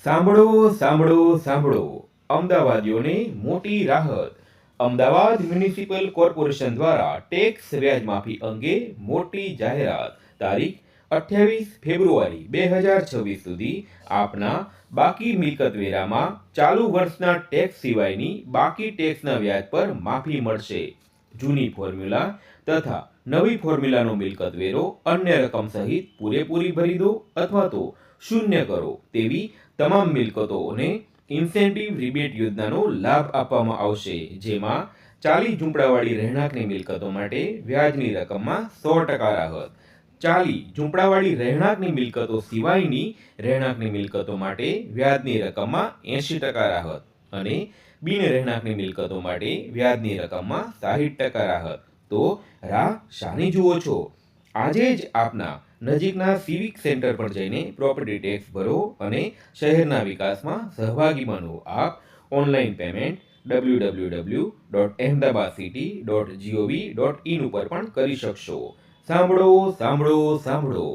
સાંભળો સાંભળો સાંભળો, અમદાવાદીઓને મોટી રાહત. અમદાવાદ મ્યુનિસિપલ કોર્પોરેશન દ્વારા ટેક્સ વ્યાજ માફી અંગે મોટી જાહેરાત. તારીખ 28 ફેબ્રુઆરી 2026 સુધી આપના બાકી મિલકત વેરામાં ચાલુ વર્ષના ટેક્સ સિવાયની બાકી ટેક્સના વ્યાજ પર માફી મળશે. જૂની ફોર્મ્યુલા તથા નવી ફોર્મ્યુલાનો મિલકત વેરો અન્ય રકમ સહિત પૂરેપૂરી ભરી દો અથવા તો શૂન્ય કરો તેવી તમામ મિલકતોને ઇન્સેન્ટિવ રિબેટ યોજનાનો લાભ આપવામાં આવશે, જેમાં 40 ઝૂંપડાવાળી રહેણાંકની મિલકતો માટે વ્યાજની રકમમાં 100% રાહત, 40 ઝૂંપડાવાળી રહેણાંકની મિલકતો સિવાયની રહેણાંકની મિલકતો માટે વ્યાજની રકમમાં 80% રાહત અને બિન રહેણાંકની મિલકતો માટે વ્યાજની રકમમાં 60% રાહત. તો રાહ શાની જુઓ છો? આજે જ આપના નજીકના સિવિક સેન્ટર પર જઈને પ્રોપર્ટી ટેક્સ ભરો અને શહેરના વિકાસમાં સહભાગી બનો. આપ ઓનલાઈન પેમેન્ટ www.ahmedabadcity.gov.in ઉપર પણ કરી શકશો. સાંભળો સાંભળો સાંભળો.